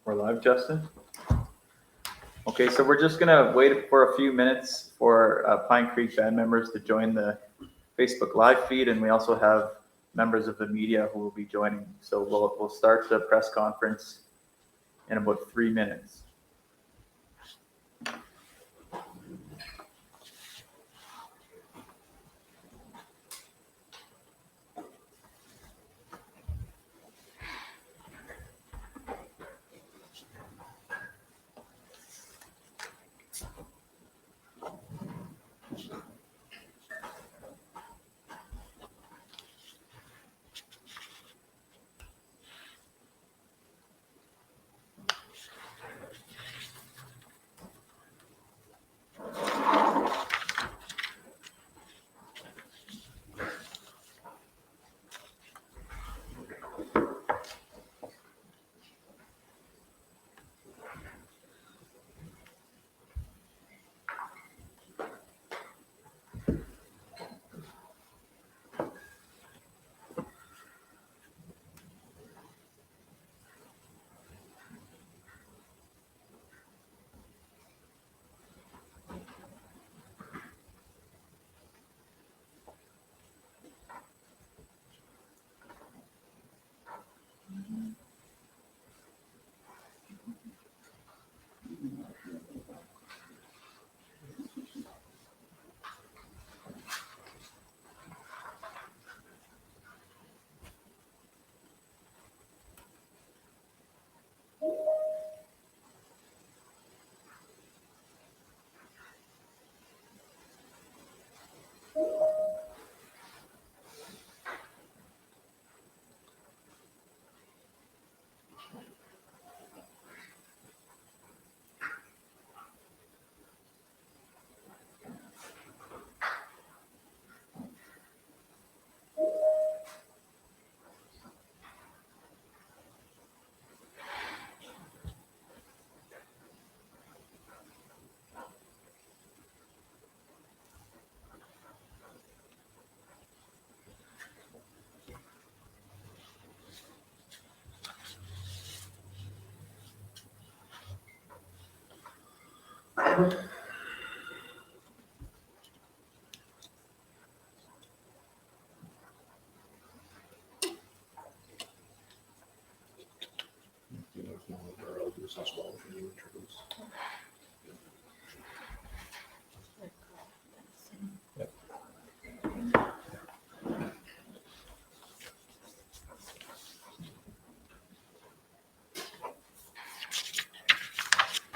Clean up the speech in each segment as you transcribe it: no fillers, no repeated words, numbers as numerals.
We're live, Justin. Okay, so we're just gonna wait for a few minutes for Pine Creek band members to join the Facebook live feed, and we also have members of the media who will be joining. So we'll start the press conference in about 3 minutes.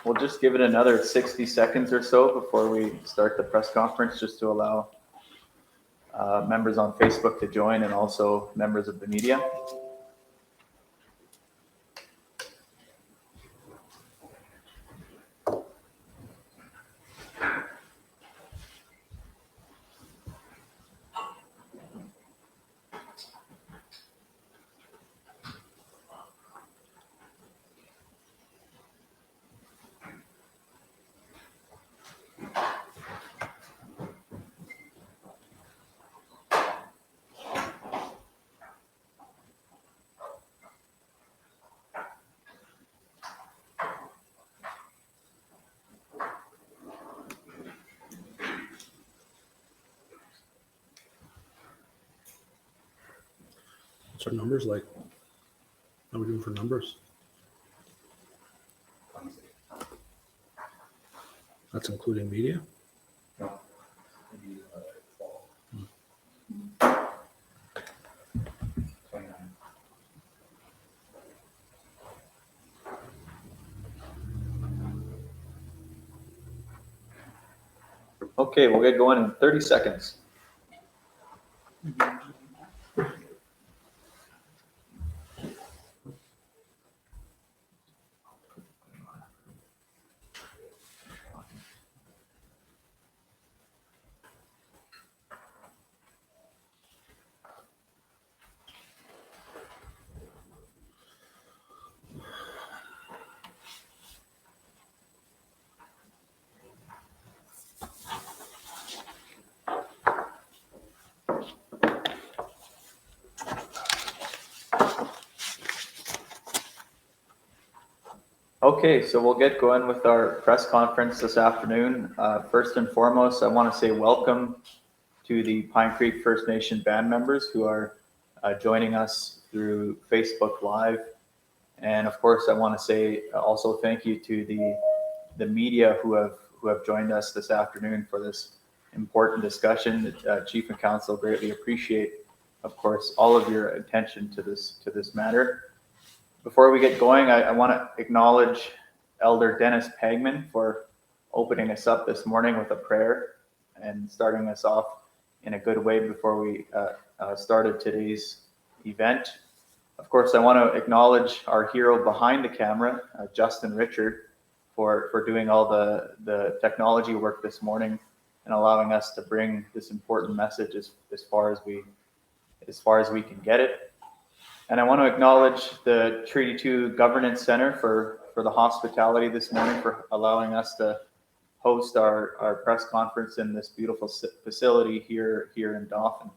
We'll just give it another 60 seconds or so before we start the press conference, just to allow members on Facebook to join and also members of the media. What's our numbers like? How are we doing for numbers? That's including media? No. Okay, we'll get going in 30 seconds. Okay, so we'll get going with our press conference this afternoon. First and foremost, I want to say welcome to the Pine Creek First Nation band members who are joining us through Facebook Live. And of course, I want to say also thank you to the media who have joined us this afternoon for this important discussion. Chief and Council greatly appreciate, of course, all of your attention to this matter. Before we get going, I want to acknowledge Elder Dennis Pagman for opening us up this morning with a prayer and starting us off in a good way before we started today's event. Of course, I want to acknowledge our hero behind the camera, Justin Richard, for doing all the technology work this morning and allowing us to bring this important message as far as we can get it. And I want to acknowledge the Treaty 2 Governance Center for the hospitality this morning, for allowing us to host our press conference in this beautiful facility here in Dauphin.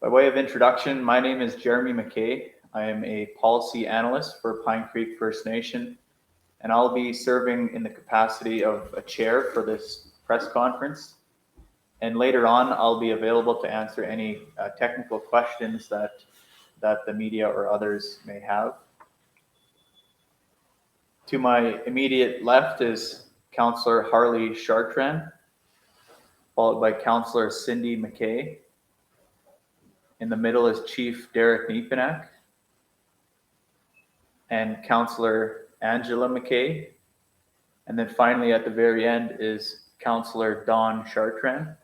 By way of introduction, my name is Jeremy McKay. I am a policy analyst for Pine Creek First Nation, and I'll be serving in the capacity of a chair for this press conference. And later on, I'll be available to answer any technical questions that the media or others may have. To my immediate left is Councillor Harley Chartrand, followed by Councillor Cindy McKay. In the middle is Chief Derek Nepenak and Councillor Angela McKay. And then finally at the very end is Councillor Dawn Chartrand.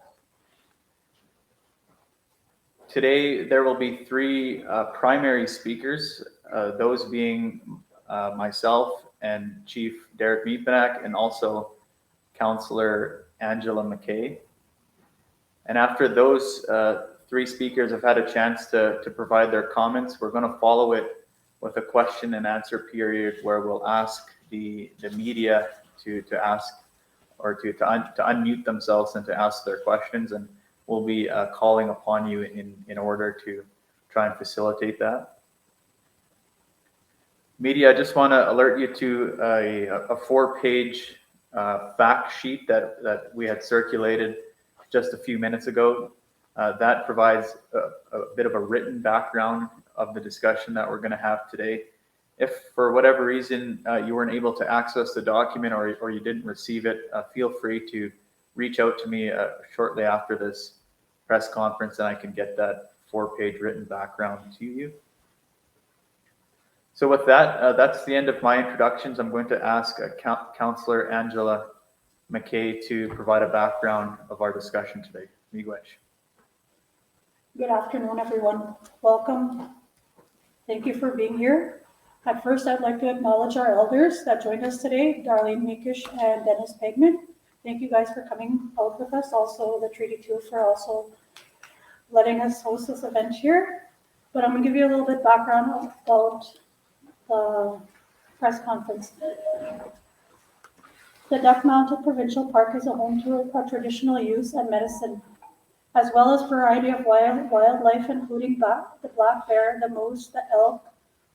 Today, there will be three primary speakers, those being myself and Chief Derek Nepenak and also Councillor Angela McKay. And after those three speakers have had a chance to provide their comments, we're going to follow it with a question and answer period where we'll ask the media to ask or to unmute themselves and to ask their questions. And we'll be calling upon you in order to try and facilitate that. Media, I just want to alert you to a 4-page fact sheet that we had circulated just a few minutes ago. That provides a bit of a written background of the discussion that we're going to have today. If for whatever reason you weren't able to access the document or you didn't receive it, feel free to reach out to me shortly after this press conference and I can get that 4-page written background to you. So with that, that's the end of my introductions. I'm going to ask Councillor Angela McKay to provide a background of our discussion today. Miigwech. Good afternoon, everyone. Welcome. Thank you for being here. At first, I'd like to acknowledge our elders that joined us today, Darlene Meekish and Dennis Pagman. Thank you guys for coming out with us. Also, the Treaty 2 for also letting us host this event here. But I'm going to give you a little bit background about the press conference. The Duck Mountain Provincial Park is a home to a traditional use and medicine, as well as a variety of wildlife, including the black bear, the moose, the elk,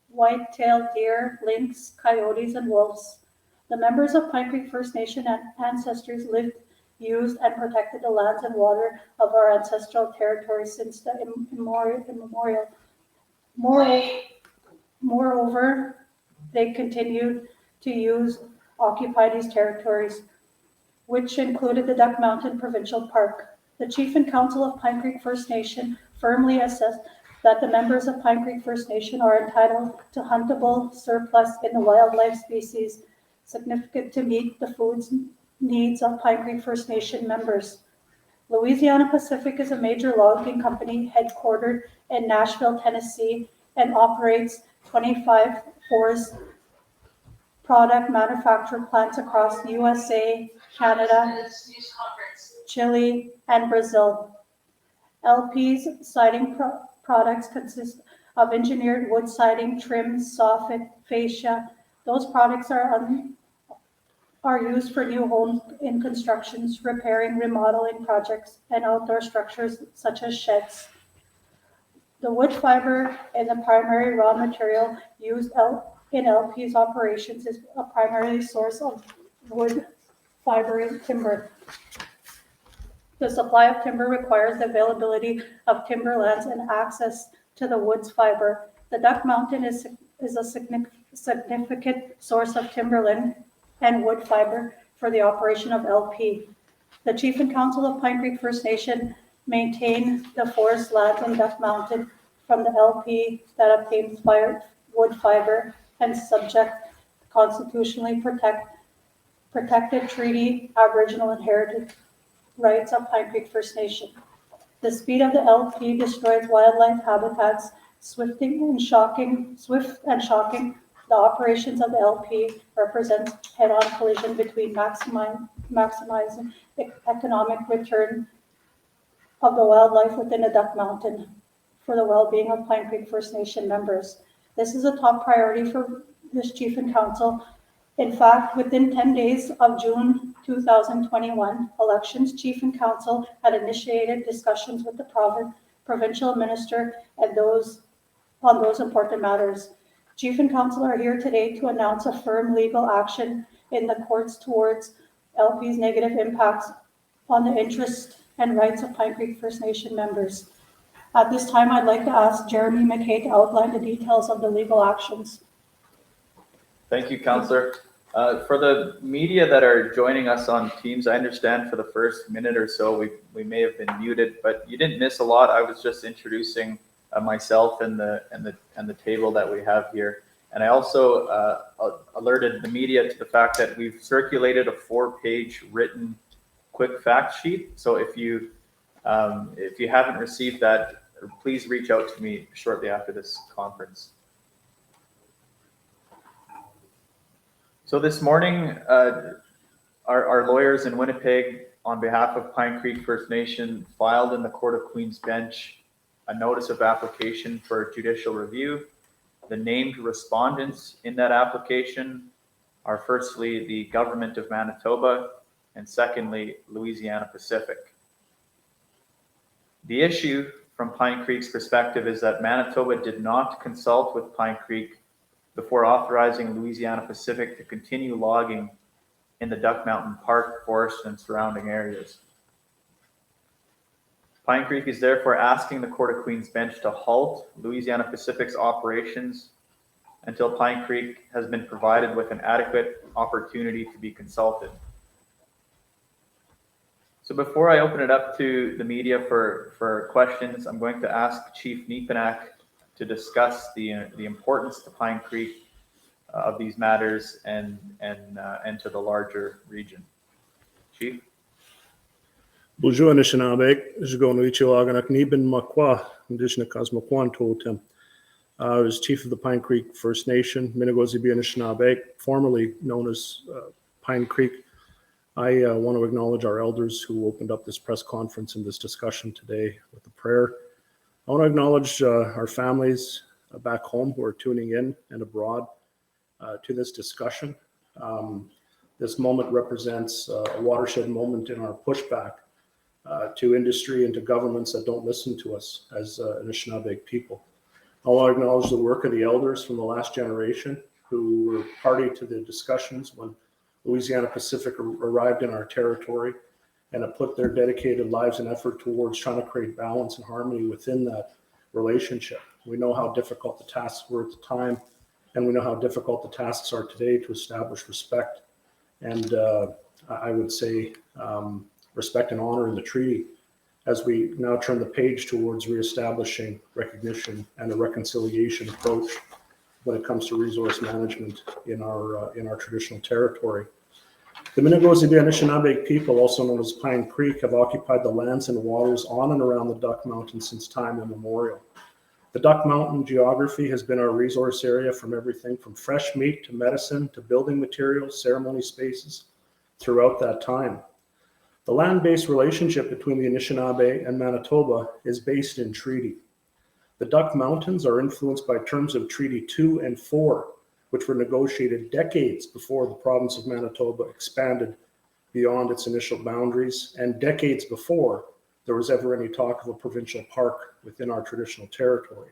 white-tailed deer, lynx, coyotes, and wolves. The members of Pine Creek First Nation ancestors lived, used, and protected the lands and water of our ancestral territory since the immemorial. Moreover, they continued to use, occupy these territories, which included the Duck Mountain Provincial Park. The Chief and Council of Pine Creek First Nation firmly assessed that the members of Pine Creek First Nation are entitled to huntable surplus in the wildlife species significant to meet the food needs of Pine Creek First Nation members. Louisiana Pacific is a major logging company headquartered in Nashville, Tennessee, and operates 25 forest product manufacture plants across USA, Canada, Chile, and Brazil. LP's siding products consist of engineered wood siding, trim, soffit, fascia. Those products are used for new homes in constructions, repairing, remodeling projects, and outdoor structures such as sheds. The wood fiber is the primary raw material used in LP's operations is a primary source of wood, fiber, and timber. The supply of timber requires the availability of timberlands and access to the wood's fiber. The Duck Mountain is a significant source of timberland and wood fiber for the operation of LP. The Chief and Council of Pine Creek First Nation maintain the forest lands in Duck Mountain from the LP that obtains wood fiber and subject constitutionally protected treaty Aboriginal and heritage rights of Pine Creek First Nation. The speed of the LP destroys wildlife habitats, swift and shocking. The operations of the LP represents head-on collision between maximizing the economic return of the wildlife within the Duck Mountain for the well-being of Pine Creek First Nation members. This is a top priority for this Chief and Council. In fact, within 10 days of June 2021 elections, Chief and Council had initiated discussions with the provincial minister and on those important matters. Chief and Council are here today to announce a firm legal action in the courts towards LP's negative impacts on the interests and rights of Pine Creek First Nation members. At this time, I'd like to ask Jeremy McKay to outline the details of the legal actions. Thank you, Councillor. For the media that are joining us on Teams, I understand for the first minute or so we may have been muted, but you didn't miss a lot. I was just introducing myself and the table that we have here, and I also alerted the media to the fact that we've circulated a 4-page written quick fact sheet. So if you haven't received that, please reach out to me shortly after this conference. So this morning, our lawyers in Winnipeg, on behalf of Pine Creek First Nation, filed in the Court of Queen's Bench a notice of application for judicial review. The named respondents in that application are firstly the Government of Manitoba and secondly, Louisiana Pacific. The issue from Pine Creek's perspective is that Manitoba did not consult with Pine Creek before authorizing Louisiana Pacific to continue logging in the Duck Mountain Park, forest, and surrounding areas. Pine Creek is therefore asking the Court of Queen's Bench to halt Louisiana Pacific's operations until Pine Creek has been provided with an adequate opportunity to be consulted. So before I open it up to the media for questions, I'm going to ask Chief Nepanak to discuss the importance to Pine Creek of these matters and to the larger region. Chief? Bonjour, Anishinabe. Je go no ichiwaganak nibin makwa, Indishna Kosmokwan Totem. I was chief of the Pine Creek First Nation, Minegoziibe Anishinabe, formerly known as Pine Creek. I want to acknowledge our elders who opened up this press conference and this discussion today with a prayer. I want to acknowledge our families back home who are tuning in and abroad to this discussion. This moment represents a watershed moment in our pushback to industry and to governments that don't listen to us as Anishinaabe people. I want to acknowledge the work of the elders from the last generation who were party to the discussions when Louisiana Pacific arrived in our territory and have put their dedicated lives and effort towards trying to create balance and harmony within that relationship. We know how difficult the tasks were at the time, and we know how difficult the tasks are today to establish respect and I would say respect and honor in the treaty as we now turn the page towards reestablishing recognition and a reconciliation approach when it comes to resource management in our traditional territory. The Minegoziibe Anishinabe people, also known as Pine Creek, have occupied the lands and waters on and around the Duck Mountain since time immemorial. The Duck Mountain geography has been our resource area from everything from fresh meat to medicine to building materials, ceremony spaces throughout that time. The land-based relationship between the Anishinaabe and Manitoba is based in treaty. The Duck Mountains are influenced by terms of Treaty 2 and 4, which were negotiated decades before the province of Manitoba expanded beyond its initial boundaries, and decades before there was ever any talk of a provincial park within our traditional territory.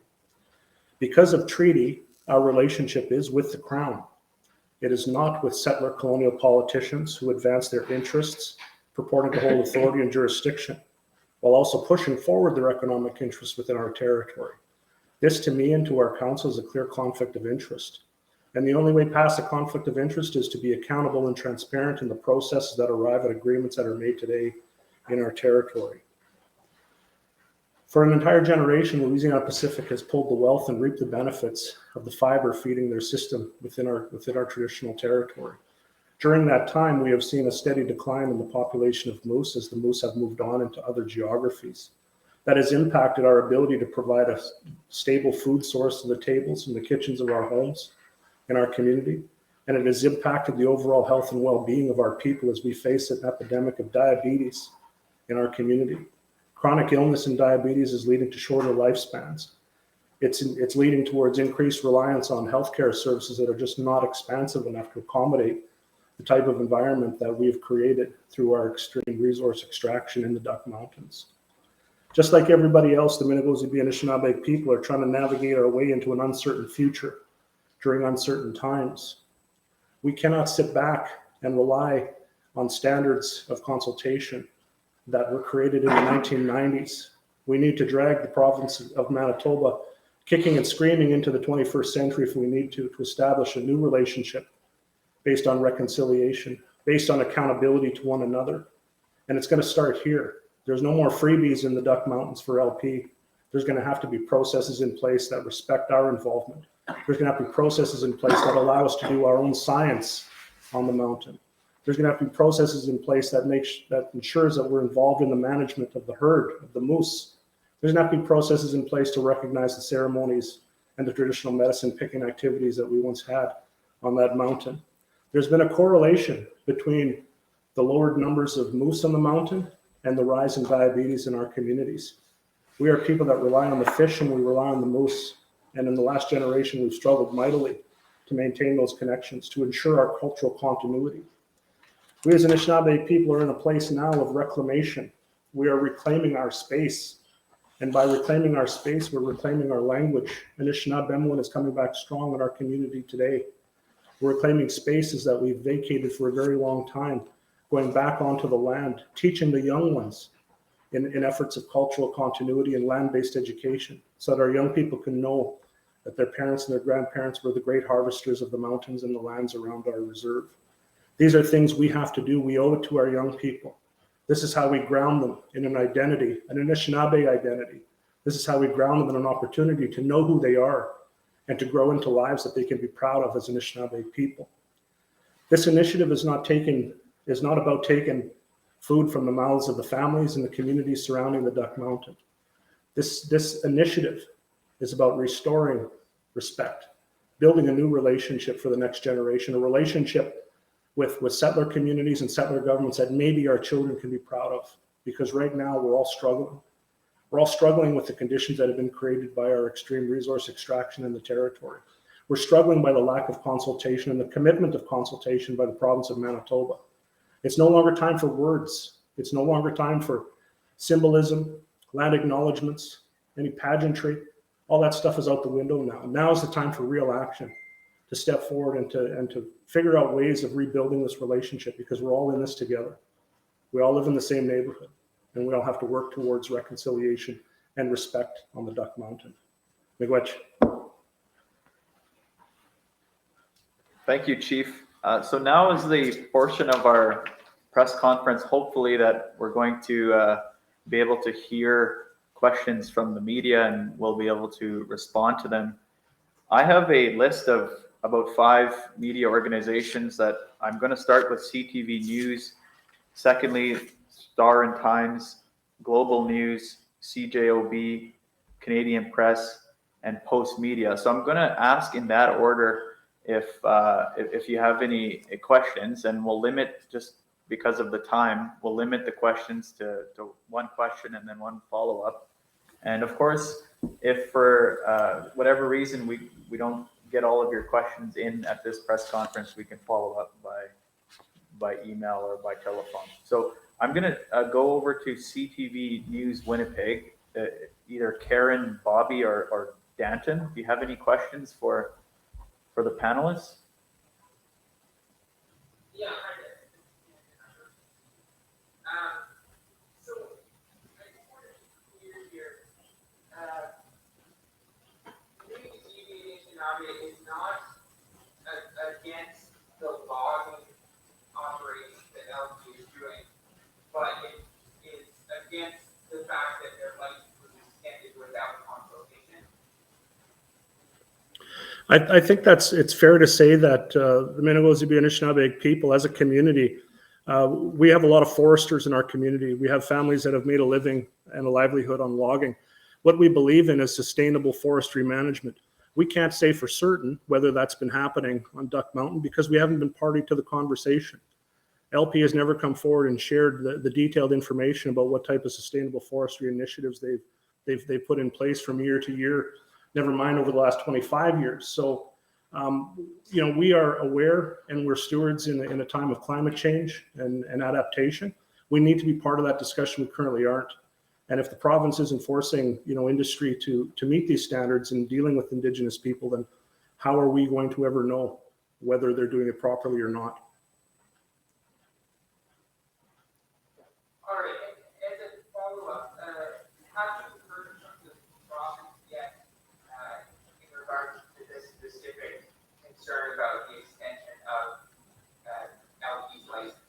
Because of treaty, Our relationship is with the Crown. It is not with settler colonial politicians who advance their interests, purporting to hold authority and jurisdiction, while also pushing forward their economic interests within our territory. This, to me and to our council, is a clear conflict of interest. And the only way past a conflict of interest is to be accountable and transparent in the processes that arrive at agreements that are made today in our territory. For an entire generation, Louisiana Pacific has pulled the wealth and reaped the benefits of the fiber feeding their system within our traditional territory. During that time, we have seen a steady decline in the population of moose as the moose have moved on into other geographies. That has impacted our ability to provide a stable food source to the tables and the kitchens of our homes in our community. And it has impacted the overall health and well-being of our people as we face an epidemic of diabetes in our community. Chronic illness and diabetes is leading to shorter lifespans. It's leading towards increased reliance on healthcare services that are just not expansive enough to accommodate the type of environment that we've created through our extreme resource extraction in the Duck Mountains. Just like everybody else, the Minegoziibe Anishinabe people are trying to navigate our way into an uncertain future during uncertain times. We cannot sit back and rely on standards of consultation that were created in the 1990s. We need to drag the province of Manitoba kicking and screaming into the 21st century if we need to establish a new relationship based on reconciliation, based on accountability to one another. And it's going to start here. There's no more freebies in the Duck Mountains for LP. There's going to have to be processes in place that respect our involvement. There's going to have to be processes in place that allow us to do our own science on the mountain. There's going to have to be processes in place that ensures that we're involved in the management of the herd, of the moose. There's going to have to be processes in place to recognize the ceremonies and the traditional medicine picking activities that we once had on that mountain. There's been a correlation between the lowered numbers of moose on the mountain and the rise in diabetes in our communities. We are people that rely on the fish and we rely on the moose. And in the last generation, we've struggled mightily to maintain those connections, to ensure our cultural continuity. We as Anishinaabe people are in a place now of reclamation. We are reclaiming our space. And by reclaiming our space, we're reclaiming our language. Anishinaabe is coming back strong in our community today. We're reclaiming spaces that we've vacated for a very long time, going back onto the land, teaching the young ones in efforts of cultural continuity and land-based education, so that our young people can know that their parents and their grandparents were the great harvesters of the mountains and the lands around our reserve. These are things we have to do. We owe it to our young people. This is how we ground them in an identity, an Anishinaabe identity. This is how we ground them in an opportunity to know who they are and to grow into lives that they can be proud of as Anishinaabe people. This initiative is not about taking food from the mouths of the families and the communities surrounding the Duck Mountain. This initiative is about restoring respect, building a new relationship for the next generation, a relationship with settler communities and settler governments that maybe our children can be proud of. Because right now we're all struggling. We're all struggling with the conditions that have been created by our extreme resource extraction in the territory. We're struggling by the lack of consultation and the commitment of consultation by the province of Manitoba. It's no longer time for words. It's no longer time for symbolism, land acknowledgements, any pageantry. All that stuff is out the window now. Now is the time for real action, to step forward and to figure out ways of rebuilding this relationship, because we're all in this together. We all live in the same neighborhood, and we all have to work towards reconciliation and respect on the Duck Mountain. Miigwech. Thank you, Chief. So now is the portion of our press conference, hopefully, that we're going to be able to hear questions from the media and we'll be able to respond to them. I have a list of about 5 media organizations that I'm going to start with: CTV News, secondly, Star and Times, Global News, CJOB, Canadian Press, and Post Media. So I'm going to ask in that order if you have any questions, and we'll limit, just because of the time, we'll limit the questions to one question and then one follow-up. And of course, if for whatever reason we don't get all of your questions in at this press conference, we can follow up by email or by telephone. So I'm going to go over to CTV News Winnipeg, either Karen, Bobby, or Danton. Do you have any questions for for the panelists? Yeah, hi there. So I just wanted to be clear here. Minegoziibe Anishinabe is not against the logging operations that LP is doing, but it is against the fact that their license was extended without consultation. I think it's fair to say that the Minegoziibe Anishinabe people as a community, we have a lot of foresters in our community. We have families that have made a living and a livelihood on logging. What we believe in is sustainable forestry management. We can't say for certain whether that's been happening on Duck Mountain because we haven't been party to the conversation. LP has never come forward and shared the detailed information about what type of sustainable forestry initiatives they've put in place from year to year, never mind over the last 25 years. So, we are aware and we're stewards in a time of climate change and adaptation. We need to be part of that discussion. We currently aren't. And if the province isn't forcing, industry to meet these standards and dealing with Indigenous people, then how are we going to ever know whether they're doing it properly or not? All right, as a follow-up, have you heard from the province yet in regards to this specific concern about the extension of LP's license?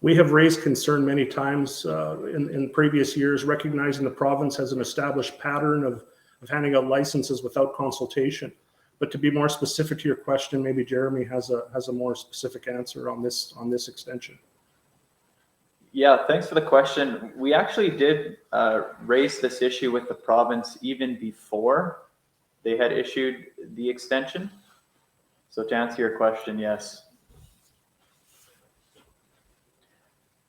We have raised concern many times in previous years, recognizing the province has an established pattern of handing out licenses without consultation. But to be more specific to your question, maybe Jeremy has a more specific answer on this extension. Yeah, thanks for the question. We actually did raise this issue with the province even before they had issued the extension. So to answer your question, yes.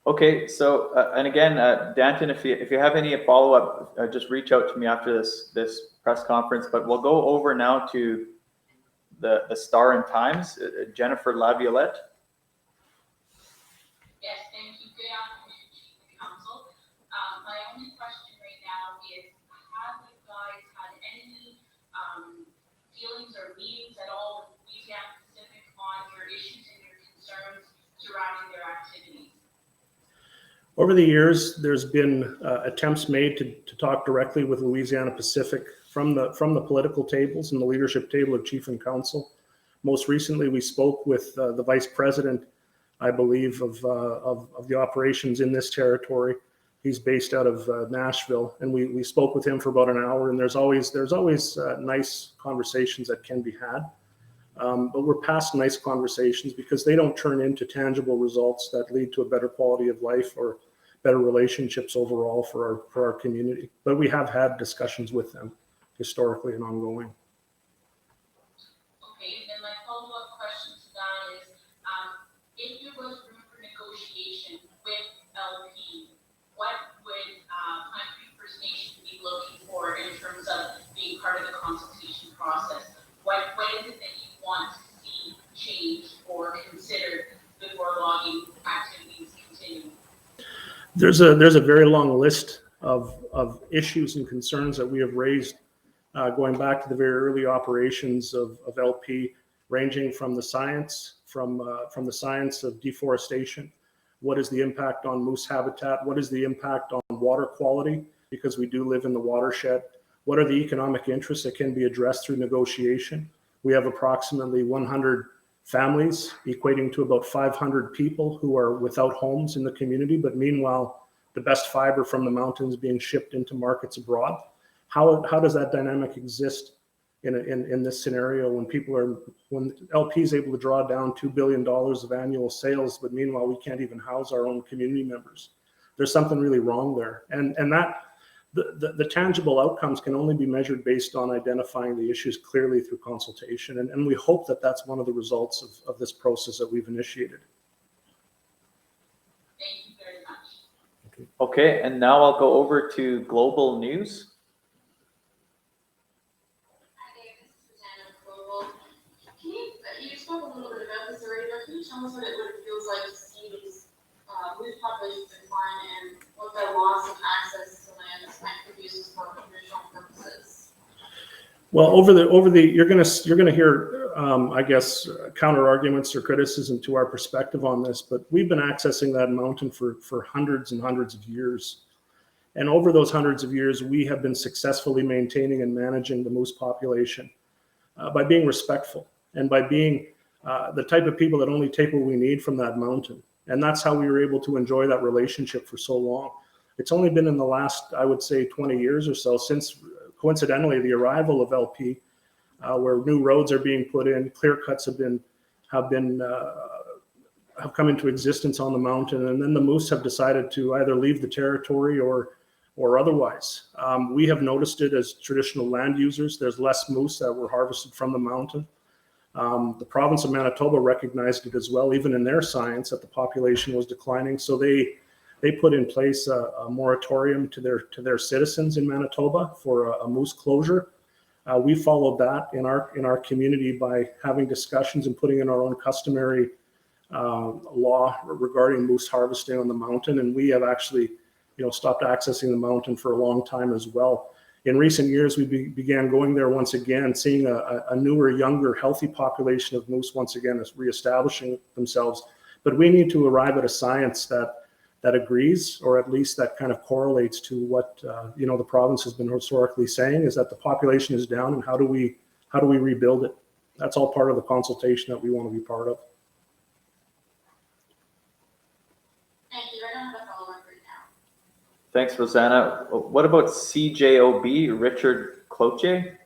Okay, so and again, Danton, if you have any follow-up, just reach out to me after this press conference. But we'll go over now to the Star and Times, Jennifer Laviolette. Yes, thank you. Good afternoon, Chief and Council. My only question right now is, have you guys had any dealings or meetings at all with Louisiana Pacific on your issues and your concerns surrounding their activities? Over the years, there's been attempts made to talk directly with Louisiana Pacific from the political tables and the leadership table of Chief and Council. Most recently, we spoke with the Vice President, I believe, of the operations in this territory. He's based out of Nashville, and we spoke with him for about an hour. And there's always nice conversations that can be had, but we're past nice conversations because they don't turn into tangible results that lead to a better quality of life or better relationships overall for our community. But we have had discussions with them historically and ongoing. Okay, then my follow-up question to that is, if there was room for negotiation with LP, what would Pine Creek First Nation be looking for in terms of being part of the consultation process? What is it that you want to see changed or considered before logging activities continue? There's a very long list of issues and concerns that we have raised going back to the very early operations of LP, ranging from the science of deforestation. What is the impact on moose habitat? What is the impact on water quality? Because we do live in the watershed. What are the economic interests that can be addressed through negotiation? We have approximately 100 families, equating to about 500 people who are without homes in the community, but meanwhile, the best fiber from the mountains being shipped into markets abroad. How does that dynamic exist in this scenario when LP is able to draw down $2 billion of annual sales, but meanwhile, we can't even house our own community members? There's something really wrong there. And that the tangible outcomes can only be measured based on identifying the issues clearly through consultation. And we hope that that's one of the results of this process that we've initiated. Thank you very much. Okay, and now I'll go over to Global News. Hi there, this is Susanna with Global. You spoke a little bit about this already, but can you tell us what it feels like to see these moose populations decline and what the loss of access to land is kind of uses for commercial purposes? Well, over the you're gonna hear I guess, counter arguments or criticism to our perspective on this, but we've been accessing that mountain for hundreds and hundreds of years. And over those hundreds of years, we have been successfully maintaining and managing the moose population by being respectful and by being the type of people that only take what we need from that mountain. And that's how we were able to enjoy that relationship for so long. It's only been in the last, I would say, 20 years or so since, coincidentally, the arrival of LP, where new roads are being put in, clear cuts have come into existence on the mountain, and then the moose have decided to either leave the territory or otherwise. We have noticed it as traditional land users. There's less moose that were harvested from the mountain. The province of Manitoba recognized it as well, even in their science, that the population was declining. So they put in place a moratorium to their citizens in Manitoba for a moose closure. We followed that in our community by having discussions and putting in our own customary law regarding moose harvesting on the mountain, and we have actually, stopped accessing the mountain for a long time as well. In recent years, we began going there once again, seeing a newer, younger, healthy population of moose once again is reestablishing themselves. But we need to arrive at a science that agrees, or at least that kind of correlates to what the province has been historically saying, is that the population is down, and how do we rebuild it? That's all part of the consultation that we want to be part of. Thank you. I don't have a follow-up right now. Thanks, Rosanna. What about CJOB, Richard Cloutier?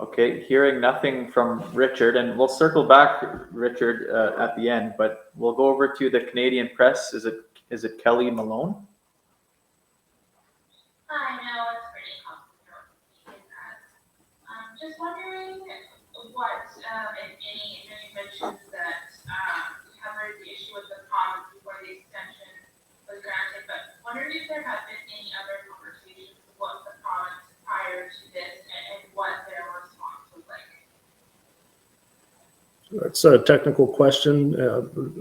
Okay, hearing nothing from Richard, and we'll circle back, Richard, at the end, but we'll go over to the Canadian Press. Is it Kelly Malone? Hi, no, it's pretty comfortable. Just wondering what, if any, you mentioned that you covered the issue with the province before the extension was granted, but wondering if there have been any other conversations with the province prior to this and what their response was like. That's a technical question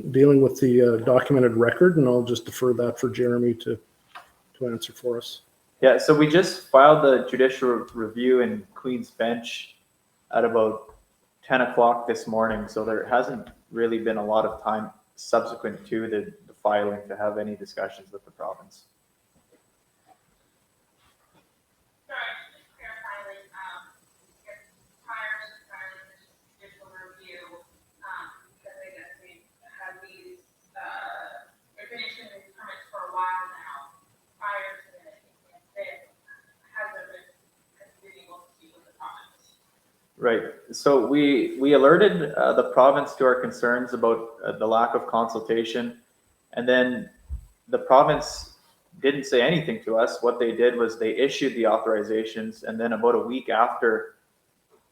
dealing with the documented record, and I'll just defer that for Jeremy to answer for us. Yeah, so we just filed the judicial review in Queen's Bench at about 10 o'clock this morning, so there hasn't really been a lot of time subsequent to the filing to have any discussions with the province. Sorry, just clarify, like, prior to filing this judicial review, because I guess we had these, they've been issuing these permits for a while now, prior to the, has there been able to speak with the province? Right. So we alerted the province to our concerns about the lack of consultation, and then the province didn't say anything to us. What they did was they issued the authorizations, and then about a week after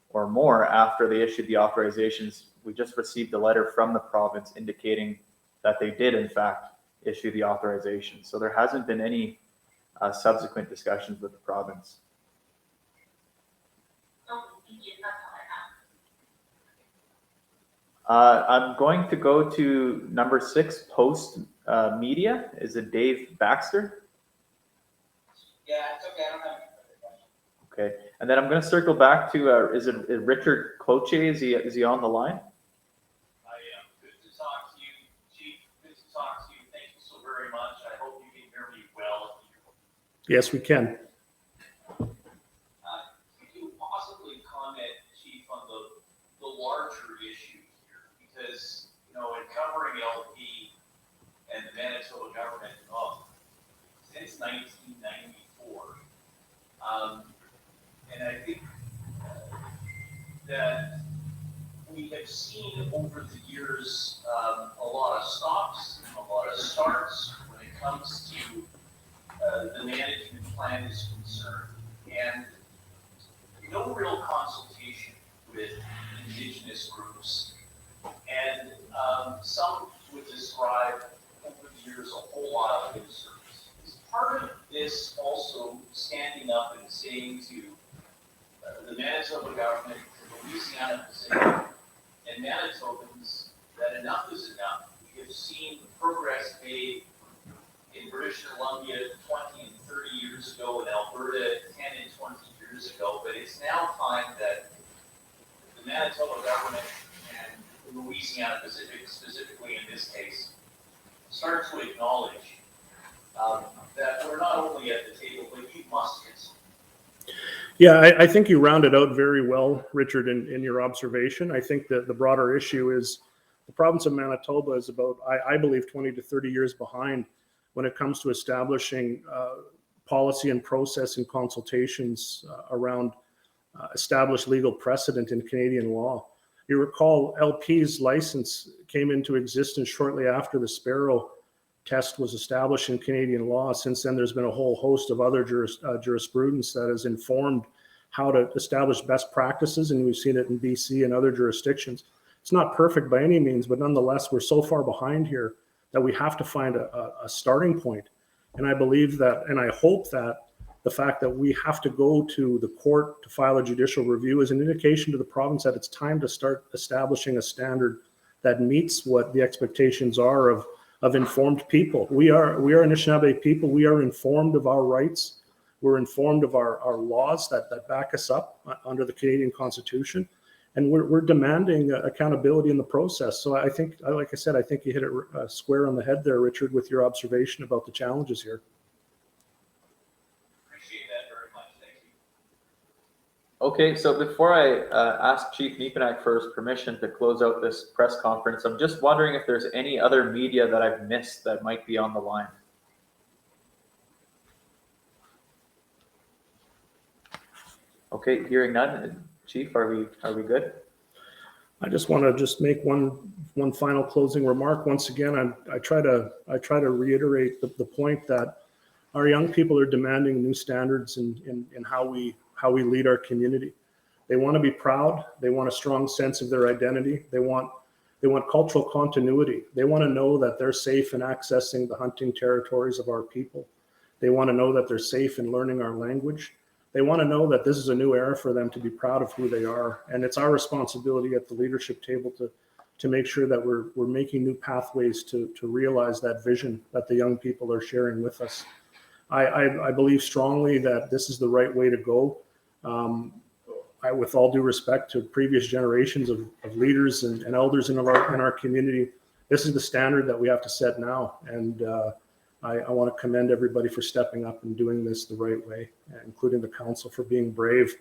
or more after they issued the authorizations, we just received a letter from the province indicating that they did in fact issue the authorization. So there hasn't been any subsequent discussions with the province. Oh, thank you, that's all I have. I'm going to go to number 6, Post Media. Is it Dave Baxter? Yeah, it's okay, I don't have any further questions. Okay, and then I'm going to circle back to is it Richard Cloutier? Is he on the line? I am. Good to talk to you, Chief. Good to talk to you. Thank you so very much. I hope you can hear me well. Yes, we can. Could you possibly comment, Chief, on the larger issue here? Because, in covering LP and the Manitoba government since 1994, and I think that we have seen over the years a lot of stops, a lot of starts when it comes to the management plan is concerned, and no real consultation with Indigenous groups. And some would describe over the years a whole lot of lip service. Is part of this also standing up and saying to the Manitoba government, to the Louisiana Pacific, and Manitobans that enough is enough? We have seen progress made in British Columbia 20 and 30 years ago, in Alberta 10 and 20 years ago, but it's now time that the Manitoba government and Louisiana Pacific, specifically in this case, start to acknowledge that we're not only at the table, but you must consult. Yeah, I think you rounded out very well, Richard, in your observation. I think that the broader issue is the province of Manitoba is about, I believe, 20 to 30 years behind when it comes to establishing policy and process and consultations around established legal precedent in Canadian law. You recall LP's license came into existence shortly after the Sparrow test was established in Canadian law. Since then, there's been a whole host of other jurisprudence that has informed how to establish best practices, and we've seen it in BC and other jurisdictions. It's not perfect by any means, but nonetheless, we're so far behind here that we have to find a starting point. And I believe that, and I hope that the fact that we have to go to the court to file a judicial review is an indication to the province that it's time to start establishing a standard that meets what the expectations are of informed people. We are Anishinaabe people. We are informed of our rights. We're informed of our laws that back us up under the Canadian Constitution. And we're demanding accountability in the process. So I think, like I said, I think you hit it square on the head there, Richard, with your observation about the challenges here. Appreciate that very much. Thank you. Okay, so before I ask Chief Nepenak for his permission to close out this press conference, I'm just wondering if there's any other media that I've missed that might be on the line. Okay, hearing none. Chief, are we good? I just want to make one final closing remark. Once again, I try to reiterate the point that our young people are demanding new standards in how we lead our community. They want to be proud. They want a strong sense of their identity. They want cultural continuity. They want to know that they're safe in accessing the hunting territories of our people. They want to know that they're safe in learning our language. They want to know that this is a new era for them to be proud of who they are. And it's our responsibility at the leadership table to make sure that we're making new pathways to realize that vision that the young people are sharing with us. I believe strongly that this is the right way to go. With all due respect to previous generations of leaders and elders in our community, this is the standard that we have to set now. And I want to commend everybody for stepping up and doing this the right way, including the council for being brave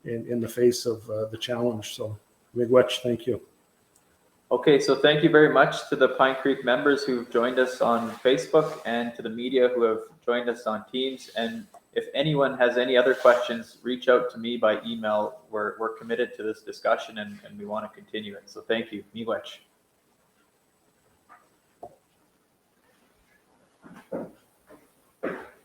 in the face of the challenge. So, Miigwech, thank you. Okay, so thank you very much to the Pine Creek members who've joined us on Facebook and to the media who have joined us on Teams. And if anyone has any other questions, reach out to me by email. We're committed to this discussion and we want to continue it. So thank you. Miigwech.